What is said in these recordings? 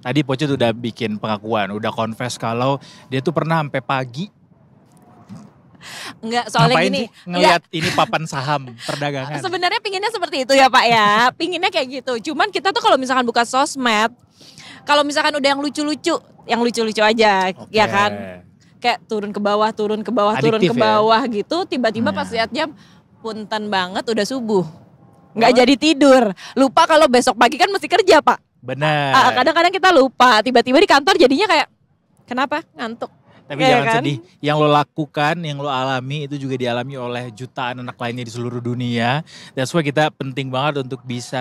Tadi Poco tuh udah bikin pengakuan, udah confess kalau dia tuh pernah sampai pagi. Enggak, soalnya Ngapain gini. sih ngelihat ini papan saham perdagangan? Sebenarnya pinginnya seperti itu ya Pak ya. Pinginnya kayak gitu. Cuman kita tuh kalau misalkan buka sosmed, kalau misalkan udah yang lucu-lucu aja, ya kan. Kayak turun ke bawah, turun ke bawah, turun ke bawah gitu. Tiba-tiba pas lihat jam, punten banget udah subuh. Nggak jadi tidur. Lupa kalau besok pagi kan mesti kerja Pak. Benar. Kadang-kadang kita lupa. Tiba-tiba di kantor jadinya kayak, kenapa? Ngantuk. Tapi jangan sedih, yang lo lakukan, yang lo alami itu juga dialami oleh jutaan anak lainnya di seluruh dunia. That's why kita penting banget untuk bisa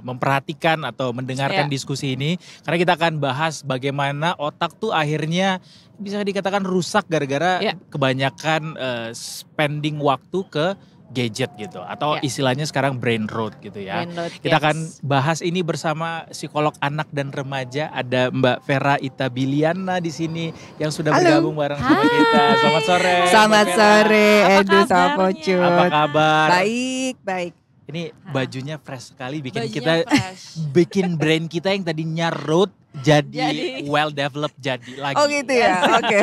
memperhatikan atau mendengarkan diskusi ini. Karena kita akan bahas bagaimana otak tuh akhirnya bisa dikatakan rusak gara-gara kebanyakan spending waktu ke gadget gitu. Atau istilahnya sekarang brain rot gitu ya. Kita akan bahas ini bersama psikolog anak dan remaja. Ada Mbak Vera Itabiliana di sini yang sudah bergabung bareng sama kita. Selamat sore. Selamat sore Edu sama Poco. Apa kabar? Baik. Ini bajunya fresh sekali, bikin brain kita yang tadinya root jadi well developed jadi lagi. Oh gitu ya, oke.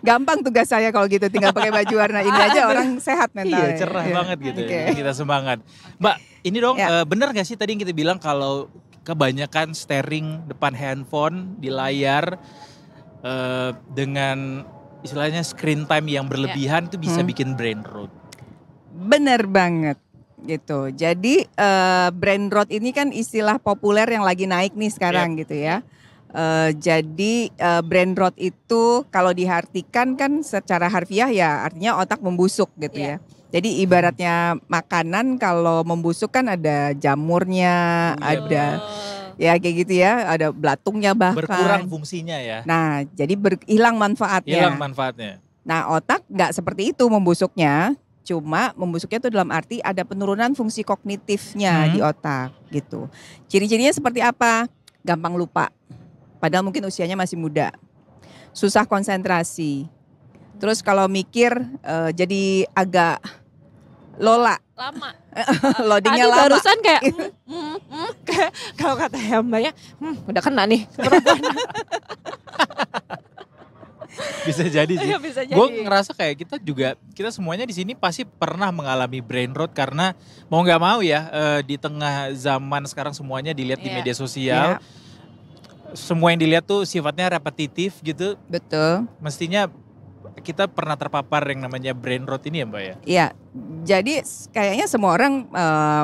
Gampang tugas saya kalau gitu, tinggal pakai baju warna ini aja orang sehat mentalnya. Iya, cerah banget gitu. Kita semangat. Mbak, ini dong bener gak sih tadi yang kita bilang kalau kebanyakan staring depan handphone di layar dengan istilahnya screen time yang berlebihan itu bisa bikin brain rot. Bener banget. Gitu. Jadi brain rot ini kan istilah populer yang lagi naik nih sekarang gitu ya. Jadi brain rot itu kalau diartikan kan secara harfiah ya artinya otak membusuk gitu ya. Jadi ibaratnya makanan kalau membusuk kan ada jamurnya, ada ya kayak gitu ya, ada belatungnya bahkan. Berkurang fungsinya ya. Nah jadi hilang manfaatnya. Hilang manfaatnya. Nah otak nggak seperti itu membusuknya. Cuma membusuknya itu dalam arti ada penurunan fungsi kognitifnya di otak gitu. Ciri-cirinya seperti apa? Gampang lupa. Padahal mungkin usianya masih muda. Susah konsentrasi. Terus kalau mikir jadi agak lola. Lama. Loadingnya lama. Barusan kayak kalau kata Mbaknya, udah kena nih. Bisa jadi sih. Gue ngerasa kayak kita semuanya di sini pasti pernah mengalami brain rot karena mau nggak mau ya di tengah zaman sekarang semuanya dilihat di media sosial. Semua yang dilihat tuh sifatnya repetitif gitu. Betul. Mestinya kita pernah terpapar yang namanya brain rot ini ya Mbak ya? Iya, jadi kayaknya semua orang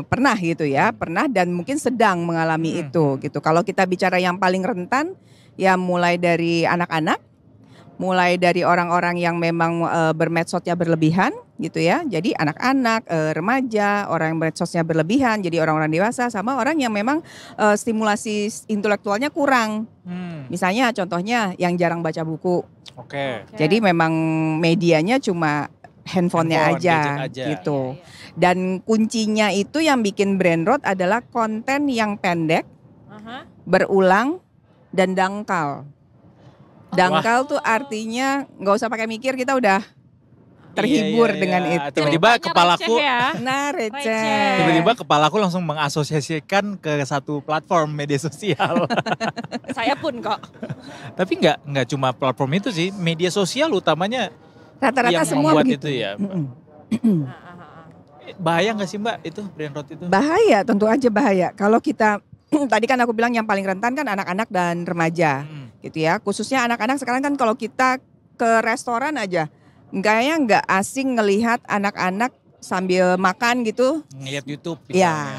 pernah gitu ya, pernah dan mungkin sedang mengalami itu gitu. Kalau kita bicara yang paling rentan ya mulai dari anak-anak, mulai dari orang-orang yang memang bermedsosnya berlebihan gitu ya. Jadi anak-anak, remaja, orang yang medsosnya berlebihan, jadi orang-orang dewasa sama orang yang memang stimulasi intelektualnya kurang. Misalnya contohnya yang jarang baca buku. Jadi memang medianya cuma handphonenya aja gitu. Dan kuncinya itu yang bikin brain rot adalah konten yang pendek, berulang dan dangkal. Dangkal tuh artinya nggak usah pakai mikir, kita udah terhibur dengan itu. Tiba-tiba kepalaku, receh. Tiba-tiba kepalaku langsung mengasosiasikan ke satu platform media sosial. Saya pun kok. Tapi nggak cuma platform itu sih, media sosial utamanya rata-rata yang semua membuat begitu. Itu ya. Bahaya nggak sih Mbak itu brain rot itu? Bahaya, tentu aja bahaya. Kalau kita tadi kan aku bilang yang paling rentan kan anak-anak dan remaja gitu ya. Khususnya anak-anak sekarang kan kalau kita ke restoran aja kayaknya nggak asing ngelihat anak-anak sambil makan gitu. Ngelihat YouTube. Iya,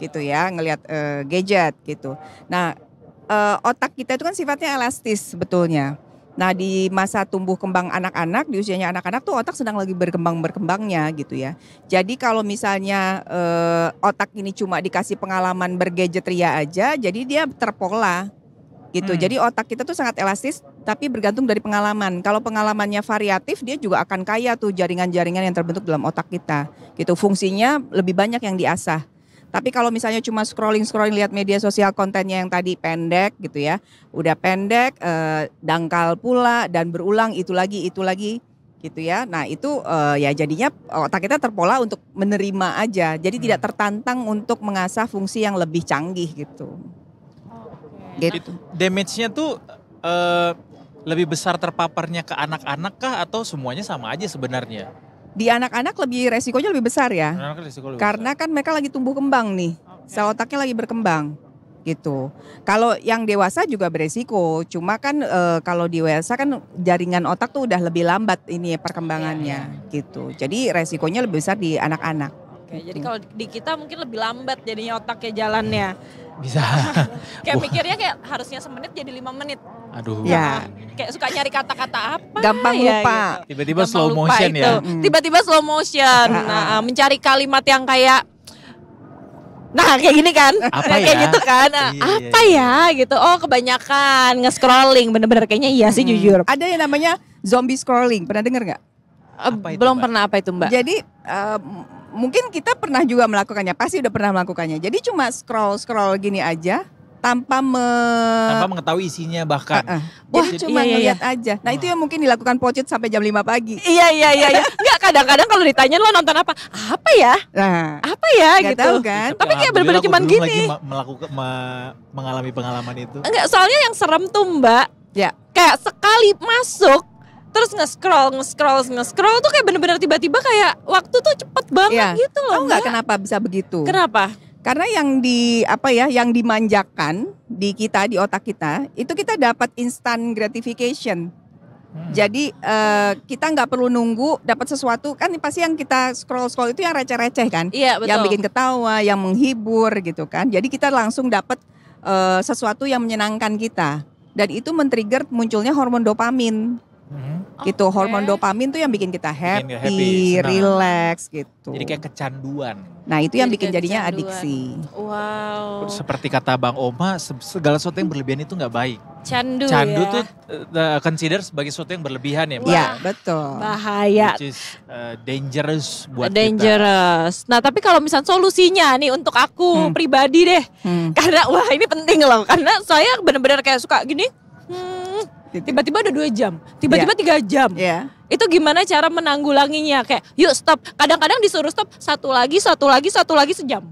gitu ya, ngelihat gadget gitu. Nah otak kita itu kan sifatnya elastis sebetulnya. Nah di masa tumbuh kembang anak-anak, di usianya anak-anak tuh otak sedang lagi berkembangnya gitu ya. Jadi kalau misalnya otak ini cuma dikasih pengalaman bergadget ria aja, jadi dia terpola gitu. Jadi otak kita tuh sangat elastis tapi bergantung dari pengalaman. Kalau pengalamannya variatif dia juga akan kaya tuh jaringan-jaringan yang terbentuk dalam otak kita gitu. Fungsinya lebih banyak yang diasah. Tapi kalau misalnya cuma scrolling lihat media sosial kontennya yang tadi pendek gitu ya. Udah pendek, dangkal pula dan berulang itu lagi gitu ya. Nah itu ya jadinya otak kita terpola untuk menerima aja. Jadi tidak tertantang untuk mengasah fungsi yang lebih canggih gitu. Gitu. Damage-nya tuh lebih besar terpaparnya ke anak-anak kah atau semuanya sama aja sebenarnya? Di anak-anak resikonya lebih besar ya. Anak-anak risiko lebih Karena kan mereka lagi tumbuh kembang nih. Sel otaknya lagi berkembang gitu. Kalau yang dewasa juga beresiko. Cuma kan kalau di dewasa kan jaringan otak tuh udah lebih lambat ini perkembangannya gitu. Jadi resikonya lebih besar di anak-anak. Oke, jadi kalau di kita mungkin lebih lambat jadinya otaknya jalannya. Bisa. Kayak mikirnya kayak harusnya semenit jadi 5 menit. Aduh. Ya. Kayak suka nyari kata-kata apa. Gampang ya, lupa. gitu. Tiba-tiba Gampang slow lupa motion itu. ya. Tiba-tiba slow motion. Nah, mencari kalimat yang kayak kayak gini kan. Apa Kayak ya? gitu kan. Iya, Apa ya gitu. Oh, kebanyakan nge-scrolling. Bener-bener kayaknya iya sih jujur. Ada yang namanya zombie scrolling. Pernah dengar nggak? Apa itu, Belum Mbak? pernah apa itu, Mbak? Jadi mungkin kita pernah juga melakukannya. Pasti udah pernah melakukannya. Jadi cuma scroll gini aja tanpa Tanpa mengetahui isinya bahkan. Jadi cuma iya. ngeliat aja. Nah itu yang mungkin dilakukan Pocit sampai jam 5 pagi. Iya. Enggak, kadang-kadang kalau ditanya lo nonton apa? Apa ya? Nah, Apa ya nggak gitu. tahu kan? Tapi kayak bener-bener Alhamdulillah cuman aku belum gini. lagi mengalami pengalaman itu. Enggak, soalnya yang serem tuh Mbak. Ya. Kayak sekali masuk terus nge-scroll tuh kayak bener-bener tiba-tiba kayak waktu tuh cepet banget gitu loh. Tahu nggak Mbak. kenapa bisa begitu? Kenapa? Karena yang yang dimanjakan di kita, di otak kita, itu kita dapat instant gratification. Jadi kita nggak perlu nunggu dapat sesuatu, kan pasti yang kita scroll itu yang receh-receh kan, Iya, betul. yang bikin ketawa, yang menghibur gitu kan. Jadi kita langsung dapat sesuatu yang menyenangkan kita, dan itu men-trigger munculnya hormon dopamin. Gitu, Oke. hormon dopamin tuh yang bikin kita Bikin happy, happy, senang. relax gitu. Jadi kayak kecanduan. Nah itu yang Jadi bikin kayak jadinya kecanduan. adiksi. Wow. Seperti kata Bang Oma, segala sesuatu yang berlebihan itu nggak baik. Candu Candu ya. tuh consider sebagai sesuatu yang berlebihan ya, Mbak? Iya betul. Bahaya. Which is dangerous buat kita. Dangerous. Nah tapi kalau misalnya solusinya nih untuk aku pribadi deh. Karena wah ini penting loh. Karena saya benar-benar kayak suka gini. Tiba-tiba udah 2 jam. Tiba-tiba 3 jam. Iya. Itu gimana cara menanggulanginya? Kayak yuk stop. Kadang-kadang disuruh stop. Satu lagi sejam.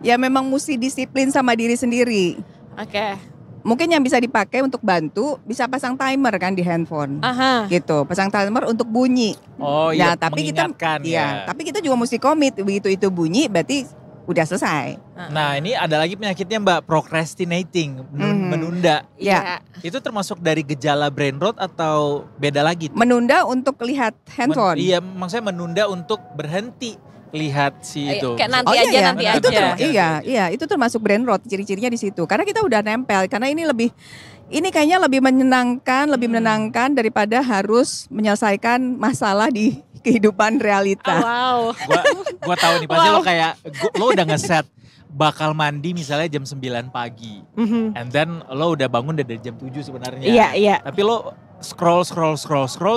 Ya memang mesti disiplin sama diri sendiri. Oke. Mungkin yang bisa dipakai untuk bantu bisa pasang timer kan di handphone. Aha. Gitu, pasang timer untuk bunyi. Oh iya, Nah, tapi kita mengingatkan iya, ya. tapi kita juga mesti komit. Begitu itu bunyi berarti udah selesai. Nah ini ada lagi penyakitnya Mbak, procrastinating, menunda. Ya. Itu termasuk dari gejala brain rot atau beda lagi? Menunda untuk lihat handphone. Iya, maksudnya menunda untuk berhenti lihat si itu. Kayak nanti Oh iya aja, ya, nanti itu aja. iya, itu termasuk brain rot, ciri-cirinya di situ. Karena kita udah nempel, karena ini kayaknya lebih menenangkan daripada harus menyelesaikan masalah di kehidupan realita. Wow. Gua tahu nih pasti lo kayak lo udah ngeset bakal mandi misalnya jam 9 pagi. And then lo udah bangun dari jam 7 sebenarnya. Iya. Tapi lo scroll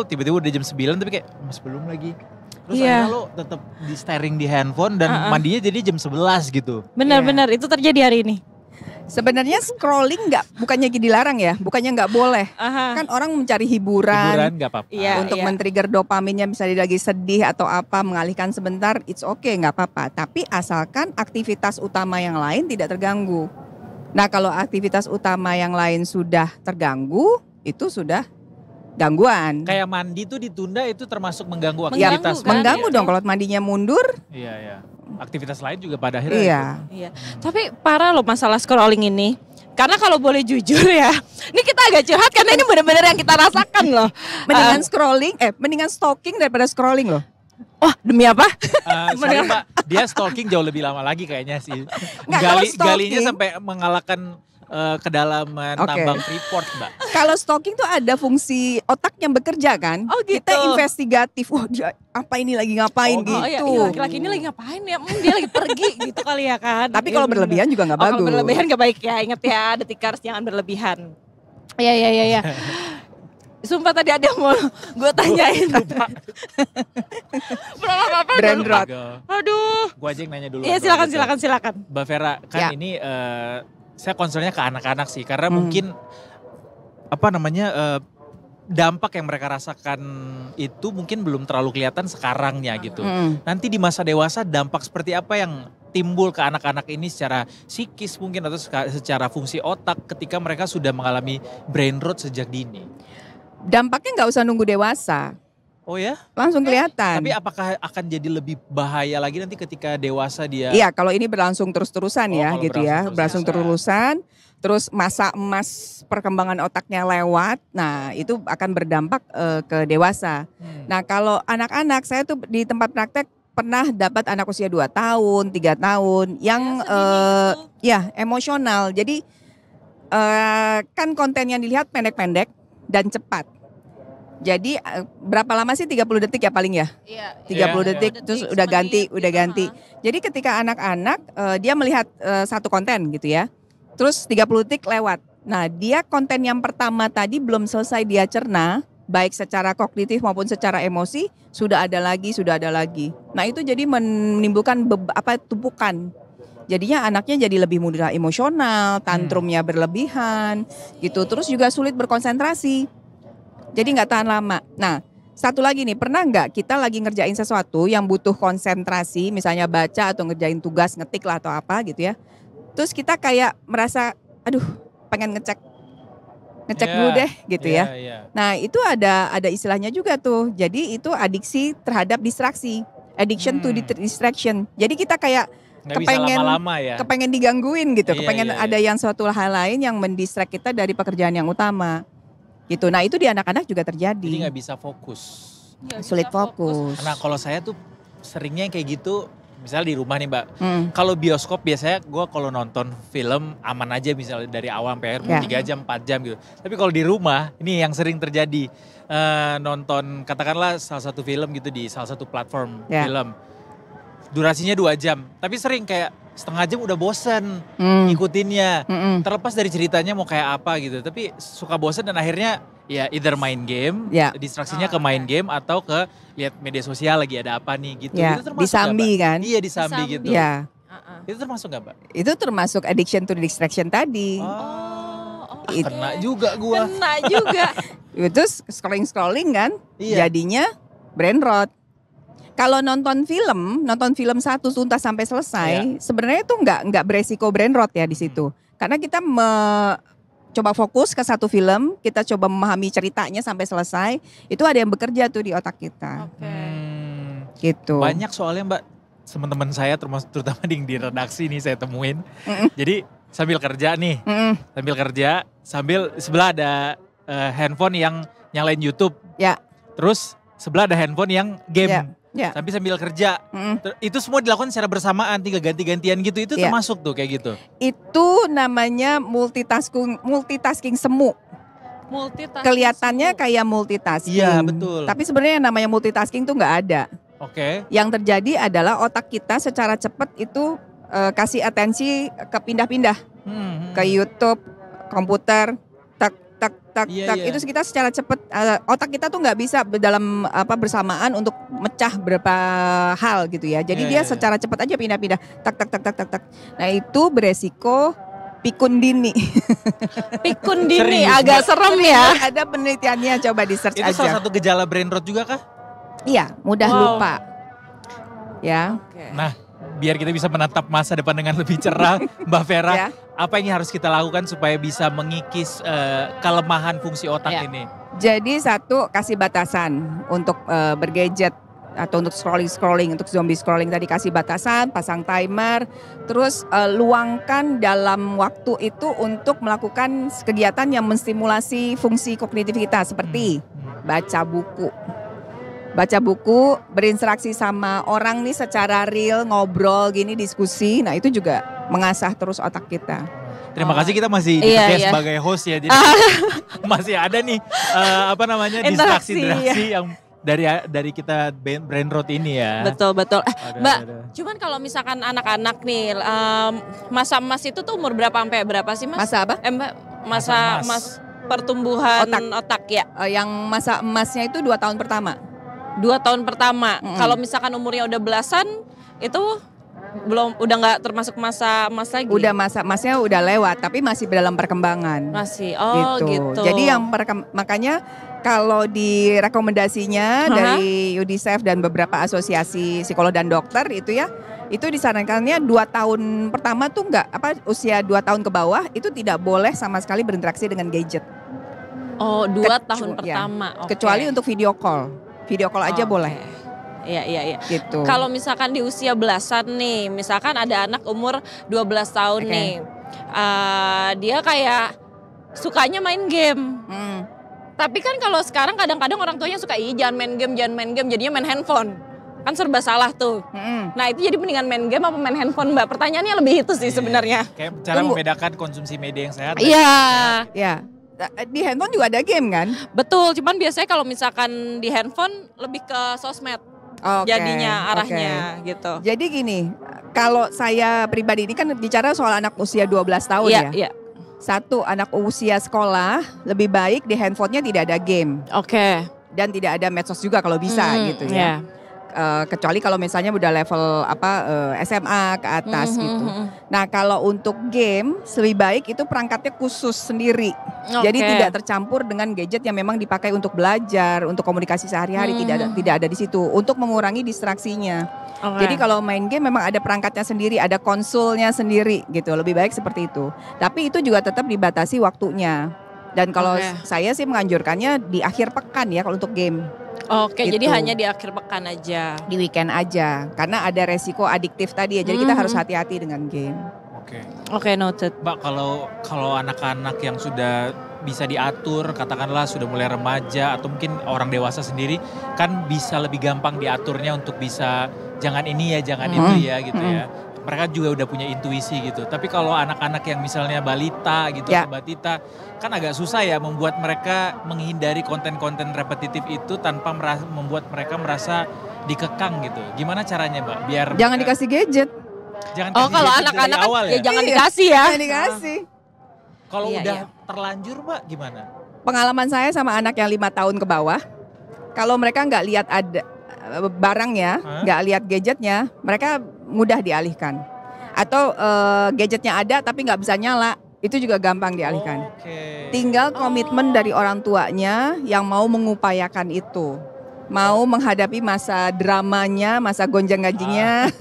tiba-tiba udah jam 9 tapi kayak mas belum lagi. Terus Iya. akhirnya lo tetap di staring di handphone dan mandinya jadi jam 11 gitu. Benar-benar itu terjadi hari ini. Sebenarnya scrolling bukannya dilarang ya, bukannya nggak boleh. Aha. Kan orang mencari hiburan Gak apa-apa. Iya. untuk men-trigger dopaminnya, misalnya lagi sedih atau apa, mengalihkan sebentar, it's okay, nggak apa-apa. Tapi asalkan aktivitas utama yang lain tidak terganggu. Nah kalau aktivitas utama yang lain sudah terganggu, itu sudah gangguan. Kayak mandi tuh ditunda itu termasuk mengganggu Mengganggu, aktivitas. kan? Mengganggu Iya. dong kalau mandinya mundur. Iya. Aktivitas lain juga pada akhirnya. Iya. Iya. Tapi parah loh masalah scrolling ini. Karena kalau boleh jujur ya, ini kita agak curhat karena ini benar-benar yang kita rasakan loh. Mendingan stalking daripada scrolling loh. Wah demi apa? Sorry Mbak, dia stalking jauh lebih lama lagi kayaknya sih. Nggak, kalau stalking- Galinya sampai mengalahkan kedalaman Oke. tambang Freeport Mbak. Kalau stalking tuh ada fungsi otak yang bekerja kan. Oh, gitu. Kita investigatif. Wah dia apa ini lagi ngapain gitu. Oh iya, laki-laki ini lagi ngapain ya? Dia lagi pergi gitu kali ya kan. Tapi Iya, kalau bener. berlebihan juga nggak bagus. Kalau berlebihan gak baik ya, ingat ya detikers jangan berlebihan. Iya. Sumpah tadi ada yang mau gue tanyain. Belum apa-apa. Brain udah lupa. rot. Aduh. Gue aja yang nanya dulu. Iya silakan. Mbak Vera, kan Ya. ini saya concernnya ke anak-anak sih. Karena mungkin dampak yang mereka rasakan itu mungkin belum terlalu kelihatan sekarangnya gitu. Nanti di masa dewasa dampak seperti apa yang timbul ke anak-anak ini secara psikis mungkin atau secara fungsi otak ketika mereka sudah mengalami brain rot sejak dini? Dampaknya nggak usah nunggu dewasa. Oh ya? Langsung kelihatan. Tapi apakah akan jadi lebih bahaya lagi nanti ketika dewasa dia? Iya, kalau ini berlangsung terus-terusan ya kalau gitu ya. Berlangsung terus-terusan. Terus masa emas perkembangan otaknya lewat. Nah, itu akan berdampak ke dewasa. Nah, kalau anak-anak, saya tuh di tempat praktek pernah dapat anak usia 2 tahun, 3 tahun yang ya emosional. Jadi kan konten yang dilihat pendek-pendek dan cepat. Jadi berapa lama sih 30 detik ya paling ya? Iya. 30 detik terus udah ganti. Jadi ketika anak-anak dia melihat satu konten gitu ya. Terus 30 detik lewat. Nah, dia konten yang pertama tadi belum selesai dia cerna, baik secara kognitif maupun secara emosi, sudah ada lagi. Nah, itu jadi menimbulkan tumpukan. Jadinya anaknya jadi lebih mudah emosional, tantrumnya berlebihan gitu. Terus juga sulit berkonsentrasi. Jadi nggak tahan lama. Nah, satu lagi nih, pernah nggak kita lagi ngerjain sesuatu yang butuh konsentrasi, misalnya baca atau ngerjain tugas, ngetik lah atau apa gitu ya. Terus kita kayak merasa, aduh pengen ngecek dulu deh gitu ya. Nah, itu ada istilahnya juga tuh. Jadi itu adiksi terhadap distraksi. Addiction to distraction. Jadi kita kayak kepengen digangguin gitu. Kepengen ada yang suatu hal lain yang mendistract kita dari pekerjaan yang utama. Gitu. Nah, itu di anak-anak juga terjadi. Jadi nggak bisa fokus. Sulit fokus. Nah, kalau saya tuh seringnya kayak gitu, misalnya di rumah nih Mbak. Kalau bioskop biasanya gue kalau nonton film aman aja misalnya dari awal sampai akhir 3 jam, 4 jam gitu. Tapi kalau di rumah, ini yang sering terjadi. Nonton katakanlah salah satu film gitu di salah satu platform film. Durasinya 2 jam. Tapi sering kayak setengah jam udah bosen ngikutinnya. Terlepas dari ceritanya mau kayak apa gitu. Tapi suka bosen dan akhirnya ya either main game, distraksinya ke main game atau ke lihat media sosial lagi ada apa nih gitu. Itu termasuk disambi kan? Iya disambi gitu. Iya. Itu termasuk gak Mbak? Itu termasuk addiction to distraction tadi. Kena juga gua. Kena juga. Itu scrolling kan, jadinya brain rot. Kalau nonton film 1 tuntas sampai selesai, sebenarnya itu nggak beresiko brain rot ya di situ. Karena kita coba fokus ke satu film, kita coba memahami ceritanya sampai selesai, itu ada yang bekerja tuh di otak kita. Gitu. Banyak soalnya Mbak, teman-teman saya terutama di redaksi nih saya temuin. Jadi sambil kerja nih, sambil sebelah ada handphone yang nyalain YouTube. Terus sebelah ada handphone yang game. Tapi sambil kerja, itu semua dilakukan secara bersamaan, 3 ganti-gantian gitu, itu termasuk tuh kayak gitu? Itu namanya multitasking semu. Kelihatannya kayak multitasking. Iya betul. Tapi sebenarnya yang namanya multitasking tuh nggak ada. Yang terjadi adalah otak kita secara cepat itu kasih atensi ke pindah-pindah. Ke YouTube, komputer, tak. Itu kita secara cepat otak kita tuh nggak bisa dalam bersamaan untuk mecah berapa hal gitu ya. Jadi dia secara cepat aja pindah-pindah tak. Nah, itu beresiko pikun dini. Pikun dini agak serem ya. Ada penelitiannya, coba di search aja. Itu salah satu gejala brain rot juga kah? Iya, mudah lupa. Ya. Nah, biar kita bisa menatap masa depan dengan lebih cerah, Mbak Vera, apa yang harus kita lakukan supaya bisa mengikis kelemahan fungsi otak ini? Jadi satu, kasih batasan untuk bergadget atau untuk scrolling, untuk zombie scrolling tadi kasih batasan, pasang timer, terus luangkan dalam waktu itu untuk melakukan kegiatan yang menstimulasi fungsi kognitif kita seperti baca buku, berinteraksi sama orang nih secara real, ngobrol gini, diskusi. Nah, itu juga mengasah terus otak kita. Terima kasih, kita masih dipercaya sebagai host ya. Jadi masih ada nih distraksi yang dari kita brain rot ini ya. Betul. Mbak, cuman kalau misalkan anak-anak nih masa emas itu tuh umur berapa sampai berapa sih Mas? Masa apa? Mbak, masa emas pertumbuhan otak ya. Yang masa emasnya itu 2 tahun pertama. 2 tahun pertama. Kalau misalkan umurnya udah belasan itu udah nggak termasuk masa emas lagi. Udah masa emasnya udah lewat, tapi masih dalam perkembangan. Masih. Gitu. Jadi makanya kalau di rekomendasinya dari UNICEF dan beberapa asosiasi psikolog dan dokter itu ya, itu disarankannya 2 tahun pertama tuh usia 2 tahun ke bawah itu tidak boleh sama sekali berinteraksi dengan gadget. Oh, 2 tahun pertama. Ya. Kecuali untuk video call. Video call aja boleh. Iya. Gitu. Kalau misalkan di usia belasan nih, misalkan ada anak umur 12 tahun nih. Dia kayak sukanya main game. Tapi kan kalau sekarang kadang-kadang orang tuanya suka, jangan main game, jadinya main handphone. Kan serba salah tuh. Nah itu jadi mendingan main game apa main handphone Mbak? Pertanyaannya lebih itu sih sebenarnya. Kayak cara membedakan konsumsi media yang sehat. Iya. Di handphone juga ada game kan? Betul, cuman biasanya kalau misalkan di handphone lebih ke sosmed. Jadinya arahnya gitu. Jadi gini, kalau saya pribadi ini kan bicara soal anak usia 12 tahun ya. Iya. Satu, anak usia sekolah lebih baik di handphonenya tidak ada game. Oke. Dan tidak ada medsos juga kalau bisa gitu ya. Kecuali kalau misalnya udah level SMA ke atas gitu. Nah kalau untuk game lebih baik itu perangkatnya khusus sendiri. Jadi tidak tercampur dengan gadget yang memang dipakai untuk belajar, untuk komunikasi sehari-hari tidak ada di situ untuk mengurangi distraksinya. Jadi kalau main game memang ada perangkatnya sendiri, ada konsolnya sendiri gitu. Lebih baik seperti itu. Tapi itu juga tetap dibatasi waktunya. Dan kalau saya sih menganjurkannya di akhir pekan ya kalau untuk game. Oke, gitu. jadi hanya di akhir pekan aja. Di weekend aja, karena ada resiko adiktif tadi ya. Jadi kita harus hati-hati dengan game. Oke, noted. Mbak, kalau anak-anak yang sudah bisa diatur, katakanlah sudah mulai remaja atau mungkin orang dewasa sendiri, kan bisa lebih gampang diaturnya untuk bisa jangan ini ya, jangan itu ya gitu ya. Mereka juga udah punya intuisi gitu. Tapi kalau anak-anak yang misalnya balita gitu, batita, kan agak susah ya membuat mereka menghindari konten-konten repetitif itu tanpa membuat mereka merasa dikekang gitu. Gimana caranya Mbak? Biar jangan dikasih gadget. Kalau anak-anak ya jangan dikasih ya. Jangan dikasih. Kalau udah terlanjur Mbak gimana? Pengalaman saya sama anak yang 5 tahun ke bawah, kalau mereka nggak lihat ada barangnya, nggak lihat gadgetnya, mereka mudah dialihkan. Atau gadgetnya ada tapi nggak bisa nyala, itu juga gampang dialihkan. Tinggal komitmen dari orang tuanya yang mau mengupayakan itu. Mau menghadapi masa dramanya, masa gonjang-ganjingnya.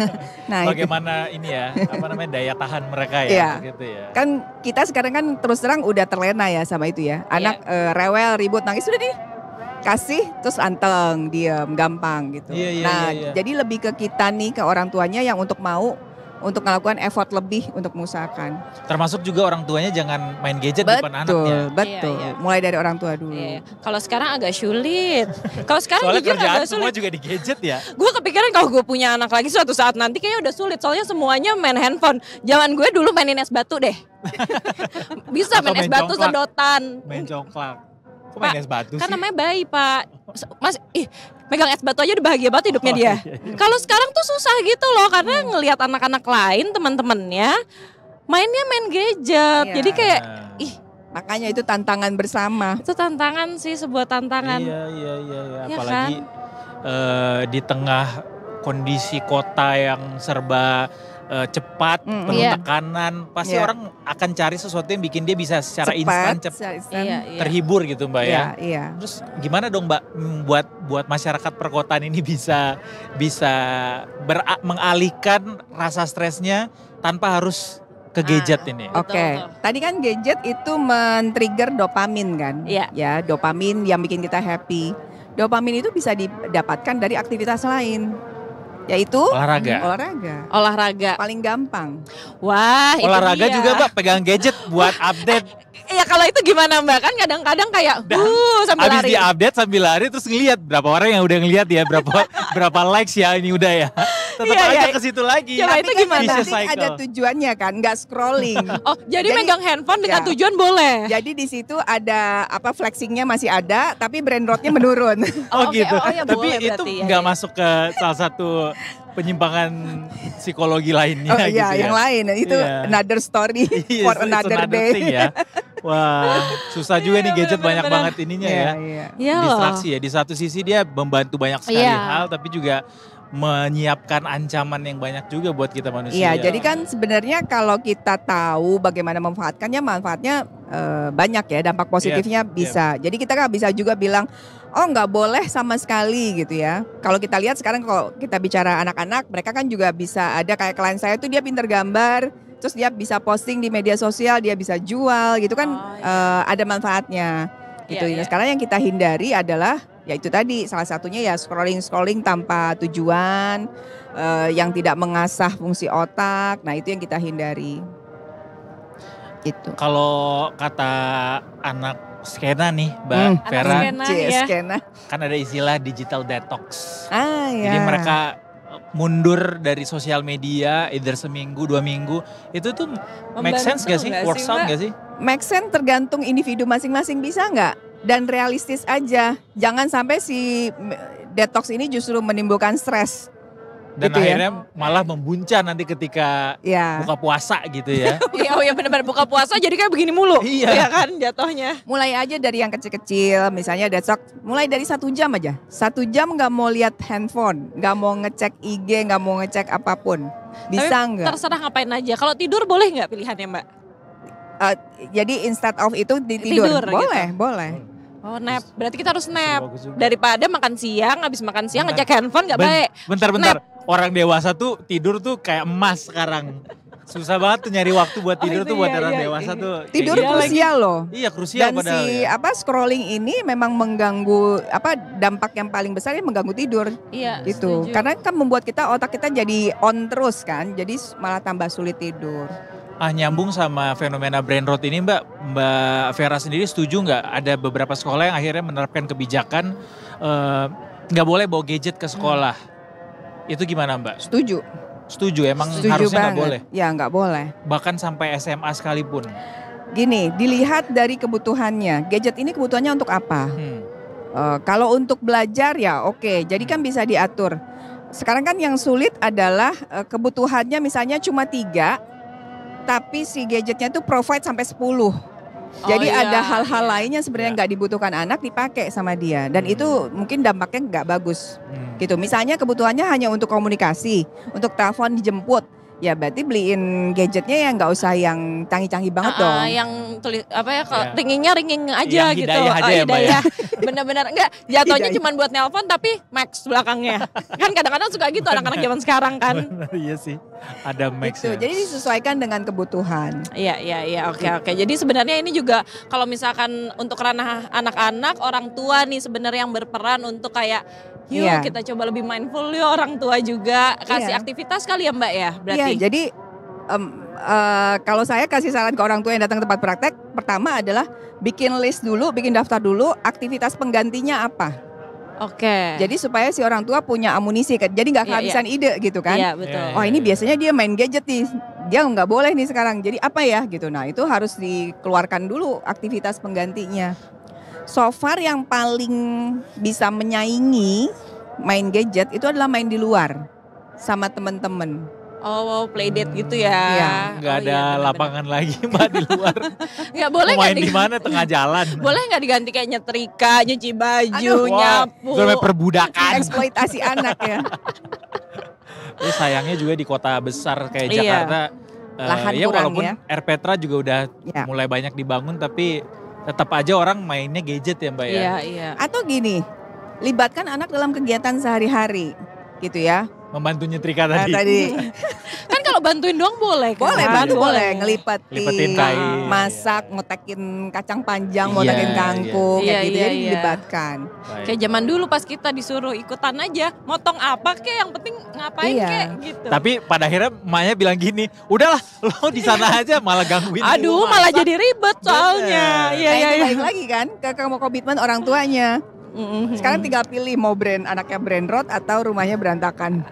Nah, bagaimana ini ya, daya tahan mereka ya, gitu ya. Kan kita sekarang kan terus terang udah terlena ya sama itu ya. Anak rewel, ribut, nangis sudah kasih terus anteng, diem, gampang gitu. Jadi lebih ke kita nih, ke orang tuanya yang untuk mau untuk melakukan effort lebih untuk mengusahakan. Termasuk juga orang tuanya jangan main gadget depan anaknya. Betul. Mulai dari orang tua dulu. Kalau sekarang agak sulit. Kalau sekarang soalnya jujur kerjaan agak sulit. Semua juga di gadget ya. Gue kepikiran kalau gue punya anak lagi suatu saat nanti kayaknya udah sulit. Soalnya semuanya main handphone. Zaman gue dulu mainin es batu deh. Bisa main es batu sedotan. Main congklak. Kok main es batu sih? Kan namanya bayi Pak. Mas, megang es batu aja udah bahagia banget hidupnya dia. Kalau sekarang tuh susah gitu loh, karena ngelihat anak-anak lain teman-temannya mainnya main gadget. Jadi kayak makanya itu tantangan bersama. Itu tantangan sih, sebuah tantangan. Iya. Apalagi di tengah kondisi kota yang serba cepat, penuh tekanan, pasti orang akan cari sesuatu yang bikin dia bisa secara instan terhibur gitu Mbak ya. Terus gimana dong Mbak buat masyarakat perkotaan ini bisa mengalihkan rasa stresnya tanpa harus ke gadget ini? Tadi kan gadget itu men-trigger dopamin kan? Ya, dopamin yang bikin kita happy. Dopamin itu bisa didapatkan dari aktivitas lain. Yaitu olahraga paling gampang. Wah, olahraga itu dia. Juga Mbak pegang gadget buat update. Iya, kalau itu gimana Mbak? Kan kadang-kadang kayak sambil lari. Habis di-update sambil lari terus ngelihat berapa orang yang udah ngelihat ya, berapa likes ya ini udah ya. Tetap aja ke situ lagi. Coba itu gimana? Ada tujuannya kan, nggak scrolling. Jadi megang handphone dengan tujuan boleh. Jadi di situ ada flexingnya masih ada, tapi brain rotnya menurun. Gitu. Tapi itu nggak masuk ke salah satu penyimpangan psikologi lainnya gitu ya. Yang lain itu another story for another day. Ya. Wah, susah juga nih gadget banyak banget ininya ya. Distraksi ya. Di satu sisi dia membantu banyak sekali hal, tapi juga menyiapkan ancaman yang banyak juga buat kita manusia. Jadi kan sebenarnya kalau kita tahu bagaimana memanfaatkannya, manfaatnya banyak ya, dampak positifnya bisa. Jadi kita nggak bisa juga bilang oh nggak boleh sama sekali gitu ya. Kalau kita lihat sekarang kalau kita bicara anak-anak, mereka kan juga bisa ada kayak klien saya tuh dia pinter gambar, terus dia bisa posting di media sosial, dia bisa jual gitu kan, ada manfaatnya gitu. Iya, iya. Nah, sekarang yang kita hindari adalah ya itu tadi salah satunya ya scrolling tanpa tujuan, yang tidak mengasah fungsi otak. Nah itu yang kita hindari. Gitu. Kalau kata anak skena nih, Mbak Vera, Anak skena, ya. Skena. kan ada istilah digital detox. Ya. Jadi mereka mundur dari sosial media, either seminggu, 2 minggu. Itu tuh make sense gak sih? Works out gak sih? Make sense tergantung individu masing-masing, bisa nggak? Dan realistis aja. Jangan sampai si detox ini justru menimbulkan stres. Dan gitu akhirnya malah membuncah nanti ketika buka puasa gitu ya. Oh ya benar-benar buka puasa jadi kayak begini mulu. Iya. Ya kan jatuhnya. Mulai aja dari yang kecil-kecil, misalnya detox, mulai dari 1 jam aja. 1 jam nggak mau lihat handphone, nggak mau ngecek IG, nggak mau ngecek apapun. Bisa nggak? Terserah ngapain aja. Kalau tidur boleh nggak pilihannya Mbak? Jadi instead of itu tidur boleh, gitu. boleh. Oh nap, berarti kita harus nap. Bagus juga. Daripada makan siang, habis makan siang ngecek handphone gak baik. Bentar. Orang dewasa tuh tidur tuh kayak emas sekarang. Susah banget tuh nyari waktu buat tidur tuh buat orang dewasa tuh. Tidur krusial loh. Iya krusial Dan padahal si ya. scrolling ini memang mengganggu dampak yang paling besar ini mengganggu tidur. Iya, Gitu. setuju. Karena kan membuat otak kita jadi on terus kan. Jadi malah tambah sulit tidur. Nyambung sama fenomena brain rot ini Mbak Vera sendiri setuju nggak ada beberapa sekolah yang akhirnya menerapkan kebijakan nggak boleh bawa gadget ke sekolah. Itu gimana Mbak? Setuju. Setuju emang Setuju harusnya nggak banget. boleh? Ya nggak boleh. Bahkan sampai SMA sekalipun. Gini, dilihat dari kebutuhannya. Gadget ini kebutuhannya untuk apa? Kalau untuk belajar ya oke. Jadi kan bisa diatur. Sekarang kan yang sulit adalah kebutuhannya misalnya cuma 3. Tapi si gadgetnya tuh provide sampai 10. Jadi ada hal-hal lainnya sebenarnya nggak dibutuhkan anak dipakai sama dia. Dan itu mungkin dampaknya nggak bagus. Gitu. Misalnya kebutuhannya hanya untuk komunikasi, untuk telepon dijemput. Ya berarti beliin gadgetnya yang nggak usah yang canggih-canggih banget dong. Yang tulis ringingnya ringing aja yang gitu. hidayah aja ya Mbak ya. Bener-bener enggak jatuhnya Hidayah. cuma buat nelpon tapi max belakangnya. Kan kadang-kadang suka gitu anak-anak zaman sekarang kan. Iya sih. Ada max Gitu. ya. Jadi disesuaikan dengan kebutuhan. Iya, oke. Jadi sebenarnya ini juga kalau misalkan untuk ranah anak-anak, orang tua nih sebenarnya yang berperan untuk kayak yuk kita coba lebih mindful yuk orang tua juga kasih aktivitas kali ya Mbak ya berarti. Iya, jadi kalau saya kasih saran ke orang tua yang datang ke tempat praktek, pertama adalah bikin list dulu, bikin daftar dulu aktivitas penggantinya apa. Oke. Jadi supaya si orang tua punya amunisi, jadi nggak kehabisan ide gitu kan. Iya betul. Oh ini biasanya dia main gadget nih, dia nggak boleh nih sekarang. Jadi apa ya gitu. Nah itu harus dikeluarkan dulu aktivitas penggantinya. So far yang paling bisa menyaingi main gadget itu adalah main di luar sama teman-teman. Oh playdate gitu ya. Iya. Nggak ada lapangan lagi Mbak di luar. Nggak boleh main di mana tengah jalan. Boleh nggak diganti kayak nyetrika, nyuci baju, nyapu. Itu namanya perbudakan. Eksploitasi anak ya. Terus sayangnya juga di kota besar kayak Jakarta. Lahan ya kurang walaupun ya. Air Petra juga udah mulai banyak dibangun tapi tetap aja orang mainnya gadget ya Mbak ya. Iya. Atau gini, libatkan anak dalam kegiatan sehari-hari gitu ya. Membantu nyetrika tadi. Kan kalau bantuin doang boleh kan? Boleh, bantu boleh. Ngelipetin kain. Masak, ngotekin kacang panjang, ngotekin kangkung, kayak gitu. Jadi dilibatkan. Kayak zaman dulu pas kita disuruh ikutan aja, motong apa kek, yang penting ngapain kek gitu. Tapi pada akhirnya emaknya bilang gini, udahlah lo di sana aja malah gangguin. Aduh malah jadi ribet soalnya. Iya. Balik lagi kan ke komitmen orang tuanya. Sekarang tinggal pilih mau anaknya brain rot atau rumahnya berantakan.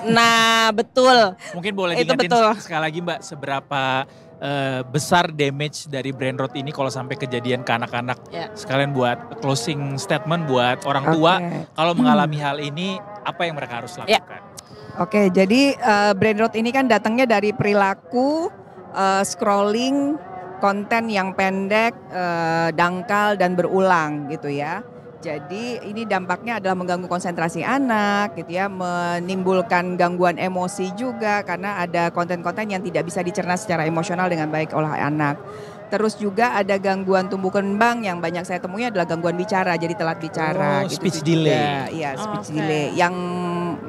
Nah betul. Mungkin boleh itu diingetin betul. sekali lagi Mbak, seberapa besar damage dari brain rot ini kalau sampai kejadian ke anak-anak. Sekalian buat closing statement buat orang tua, kalau mengalami hal ini apa yang mereka harus lakukan? Oke, jadi brain rot ini kan datangnya dari perilaku scrolling konten yang pendek, dangkal dan berulang gitu ya. Jadi ini dampaknya adalah mengganggu konsentrasi anak gitu ya, menimbulkan gangguan emosi juga karena ada konten-konten yang tidak bisa dicerna secara emosional dengan baik oleh anak. Terus juga ada gangguan tumbuh kembang yang banyak saya temui adalah gangguan bicara, jadi telat bicara. Oh, speech delay. Iya, speech delay yang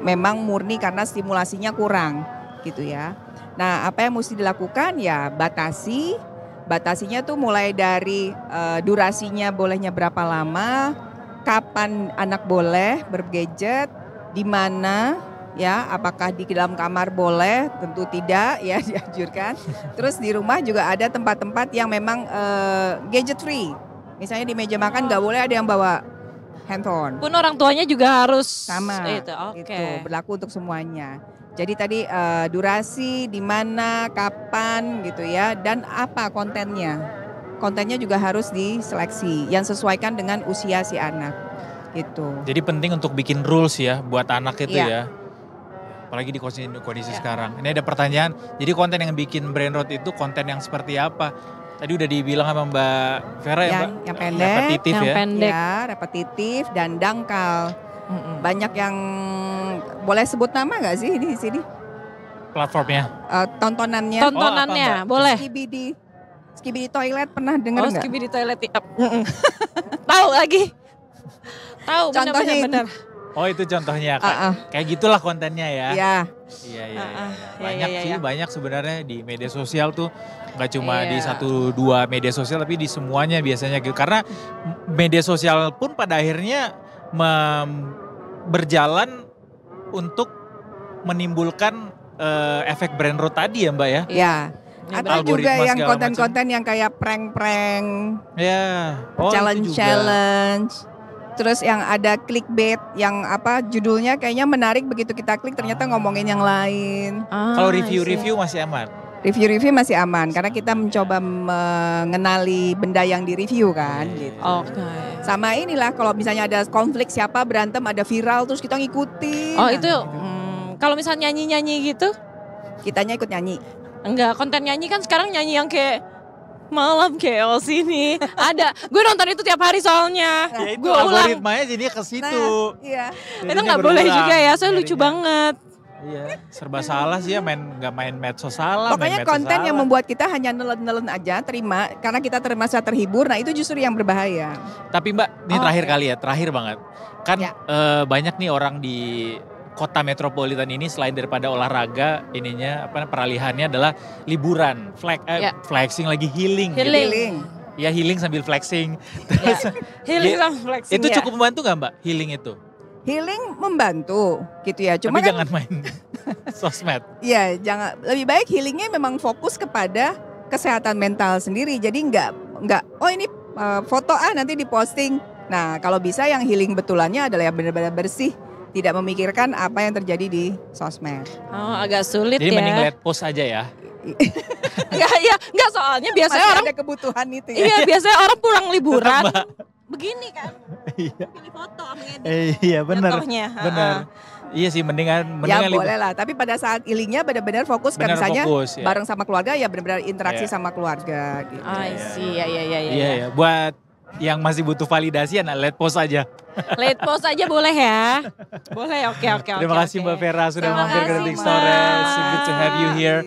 memang murni karena stimulasinya kurang gitu ya. Nah, apa yang mesti dilakukan ya batasinya tuh mulai dari durasinya bolehnya berapa lama, kapan anak boleh bergadget, di mana ya, apakah di dalam kamar boleh, tentu tidak ya dianjurkan. Terus di rumah juga ada tempat-tempat yang memang gadget free. Misalnya di meja makan nggak boleh ada yang bawa handphone. Pun orang tuanya juga harus Sama. itu. Oke. Itu berlaku untuk semuanya. Jadi tadi durasi, di mana, kapan gitu ya, dan apa kontennya. Kontennya juga harus diseleksi yang sesuaikan dengan usia si anak. Gitu. Jadi penting untuk bikin rules ya buat anak itu Iya. ya. Apalagi di kondisi sekarang. Ini ada pertanyaan, jadi konten yang bikin brain rot itu konten yang seperti apa? Tadi udah dibilang sama Mbak Vera ya Mbak? Yang pendek, repetitif yang ya? pendek. ya, repetitif dan dangkal. Banyak yang boleh sebut nama nggak sih di sini? Platformnya? Tontonannya. Tontonannya Oh, apa, Mbak? boleh. Skibidi Toilet pernah dengar nggak? Skibidi Toilet. Tahu lagi. Tahu Contohnya benar-benar. Oh itu contohnya, kayak gitulah kontennya ya? Iya. Iya. Iya, iya. Banyak sebenarnya di media sosial tuh. Nggak cuma di Iya. 1-2 media sosial tapi di semuanya biasanya gitu. Karena media sosial pun pada akhirnya berjalan untuk menimbulkan efek brain rot tadi ya Mbak ya? Ya. Atau juga Algoritma yang segala konten-konten yang kayak prank-prank, Ya. Oh, itu juga. challenge-challenge. Terus yang ada clickbait yang judulnya kayaknya menarik, begitu kita klik ternyata ngomongin yang lain. Kalau review-review masih aman? Review-review masih aman karena kita mencoba mengenali benda yang di-review kan gitu. Oke. Sama inilah kalau misalnya ada konflik siapa berantem ada viral terus kita ngikutin. Oh Nah, itu gitu. kalau misalnya nyanyi-nyanyi gitu? Kitanya ikut nyanyi. Enggak, konten nyanyi kan sekarang nyanyi yang kayak malam chaos ini. Ada, gue nonton itu tiap hari soalnya. Ya itu Gue ulang. algoritmanya jadi ke situ. Iya. Itu nggak boleh juga ya, soalnya lucu banget. Iya, serba salah sih ya, nggak main medsos salah. Pokoknya main medsos konten yang salah. membuat kita hanya nelen-nelen aja terima karena kita termasa terhibur. Nah itu justru yang berbahaya. Tapi Mbak, ini terakhir kali ya, terakhir banget. Kan Ya. banyak nih orang di kota metropolitan ini selain daripada olahraga ininya peralihannya adalah liburan, flexing lagi healing. Gitu. Healing. Ya healing sambil flexing. Ya. Terus Healing sama flexing itu ya. cukup membantu nggak Mbak healing itu? Healing membantu gitu ya. Cuma Tapi kan jangan main sosmed. ya jangan, lebih baik healingnya memang fokus kepada kesehatan mental sendiri. Jadi nggak oh ini foto nanti diposting. Nah kalau bisa yang healing betulannya adalah yang benar-benar bersih, tidak memikirkan apa yang terjadi di sosmed. Oh agak sulit Jadi ya. mending let post aja ya. Enggak soalnya biasanya Masih orang ada kebutuhan itu ya. iya biasanya orang pulang liburan Mbak. begini kan. Iya. Pilih foto ngedit. Iya benar. Jatuhnya, Benar. Iya sih mendingan Ya liburan. boleh lah, tapi pada saat healingnya benar-benar fokus kan Benar misalnya fokus, ya. bareng sama keluarga ya benar-benar interaksi Iya. sama keluarga gitu. I see, ya. Iya ya, buat yang masih butuh validasi ya let post aja. Late post aja boleh ya. Boleh, oke. Terima kasih Mbak Vera sudah Terima mampir ke kasih, Detik Mbak. Sore. It's so good to have you here.